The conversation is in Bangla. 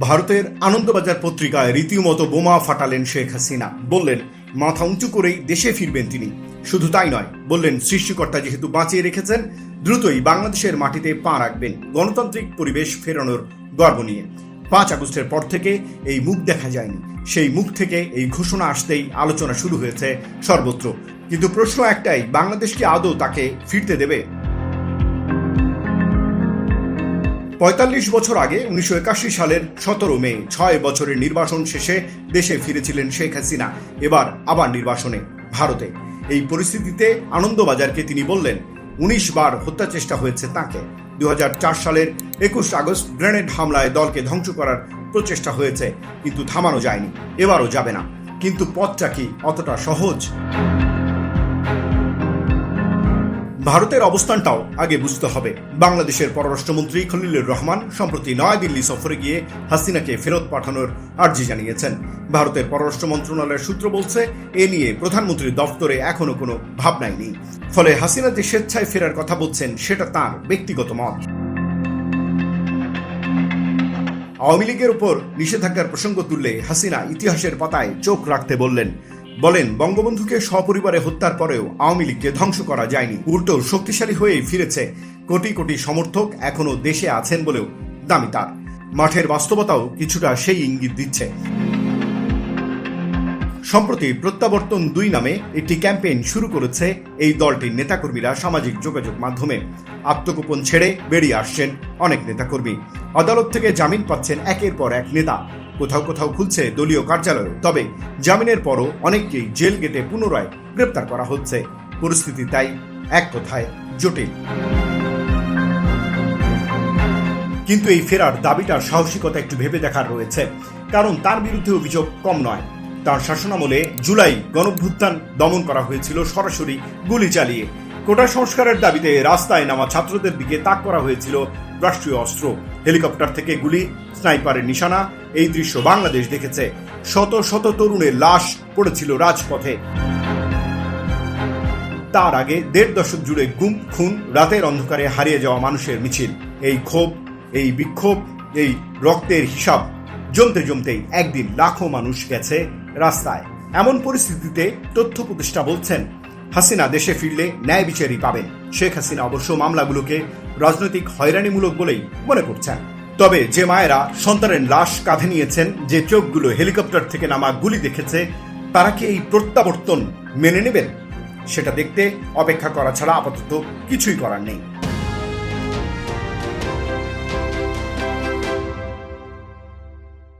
ভারতের আনন্দবাজার পত্রিকায় রীতিমতো বোমা ফাটালেন শেখ হাসিনা। বললেন মাথা উঁচু করেই দেশে ফিরবেন তিনি। শুধু তাই নয়, বললেন সৃষ্টিকর্তা যেহেতু বাঁচিয়ে রেখেছেন, দ্রুতই বাংলাদেশের মাটিতে পা রাখবেন গণতান্ত্রিক পরিবেশ ফেরানোর গর্ব নিয়ে। 5 আগস্টের পর থেকে এই মুখ দেখা যায়নি। সেই মুখ থেকে এই ঘোষণা আসতেই আলোচনা শুরু হয়েছে সর্বত্র। কিন্তু প্রশ্ন একটাই, বাংলাদেশ কি আদৌ তাকে ফিরতে দেবে? 45 বছর আগে 1981 সালের 17 মে 6 বছরের নির্বাসন শেষে দেশে ফিরেছিলেন শেখ হাসিনা। এবার আবার নির্বাসনে ভারতে। এই পরিস্থিতিতে আনন্দবাজারকে তিনি বললেন 19 বার হত্যা চেষ্টা হয়েছে তাকে। 2004 সালের 21 আগস্ট গ্রেনেড হামলায় দলকে ধ্বংস করার প্রচেষ্টা হয়েছে, কিন্তু থামানো যায়নি, এবারও যাবে না। কিন্তু পথটা কি অতটা সহজ? ভারতের অবস্থানটাও আগে বুঝতে হবে। বাংলাদেশের পররাষ্ট্রমন্ত্রী খলিলুর রহমান সম্প্রতি নয়াদিল্লি সফরে গিয়ে হাসিনাকে ফেরত পাঠানোর আর্জি জানিয়েছেন। ভারতের পররাষ্ট্র মন্ত্রণালয়ের সূত্র বলছে, এ নিয়ে প্রধানমন্ত্রীর দপ্তরে এখনো কোনো ভাবনাই নেই। ফলে হাসিনা যে স্বেচ্ছায় ফেরার কথা বলছেন সেটা তাঁর ব্যক্তিগত মত। আওয়ামী লীগের উপর নিষেধাজ্ঞার প্রসঙ্গ তুললে হাসিনা ইতিহাসের পাতায় চোখ রাখতে বলেন বঙ্গবন্ধুকে সপরিবারে হত্যার পরেও আওয়ামী লীগকে ধ্বংস করা যায়নি, উল্টো শক্তিশালী হয়েই ফিরেছে। কোটি কোটি সমর্থক এখনো দেশে আছেন বলেও দাবি তার। মাঠের বাস্তবতাও কিছুটা সেই ইঙ্গিত দিচ্ছে। সম্প্রতি প্রত্যাবর্তন 2 নামে একটি ক্যাম্পেইন শুরু করেছে এই দলটির নেতাকর্মীরা সামাজিক যোগাযোগ মাধ্যমে। আত্মগোপন ছেড়ে বেরিয়ে আসছেন অনেক নেতাকর্মী। আদালত থেকে জামিন পাচ্ছেন একের পর এক নেতা। কোথাও কোথাও খুলছে দলীয় কার্যালয়। তবে জামিনের পরও অনেককেই জেল গেটে পুনরায় গ্রেপ্তার করা হচ্ছে। পরিস্থিতি তাই এক কথায় জটিল। কিন্তু এই ফেরার দাবিটার সাহসিকতা একটু ভেবে দেখার রয়েছে, কারণ তার বিরুদ্ধে অভিযোগ কম নয়। তার শাসনামলে জুলাই গণঅভ্যুত্থান দমন করা হয়েছিল সরাসরি গুলি চালিয়ে। কোটা সংস্কারের দাবিতে রাস্তায় নামা ছাত্রদের দিকে তাক করা হয়েছিল রাষ্ট্রীয় অস্ত্র। হেলিকপ্টার থেকে গুলি, স্নাইপারের নিশানা, এই দৃশ্য বাংলাদেশ দেখেছে। শত শত তরুণের লাশ পড়েছিল রাজপথে। তার আগে 1.5 দশক জুড়ে গুম, খুন, রাতের অন্ধকারে হারিয়ে যাওয়া মানুষের মিছিল। এই ক্ষোভ, এই বিক্ষোভ, এই রক্তের হিসাব জমতে জমতেই একদিন লাখো মানুষ গেছে রাস্তায়। এমন পরিস্থিতিতে তথ্য উপদেষ্টা বলছেন, হাসিনা দেশে ফিরলে ন্যায় বিচারই পাবেন। শেখ হাসিনা অবশ্য মামলাগুলোকে রাজনৈতিক হয়রানিমূলক বলেই মনে করছেন। তবে যে মায়েরা সন্তানের লাশ কাঁধে নিয়েছেন, যে চোখগুলো হেলিকপ্টার থেকে নামা গুলি দেখেছে, তারা কি এই প্রত্যাবর্তন মেনে নেবেন? সেটা দেখতে অপেক্ষা করা ছাড়া আপাতত কিছুই করার নেই।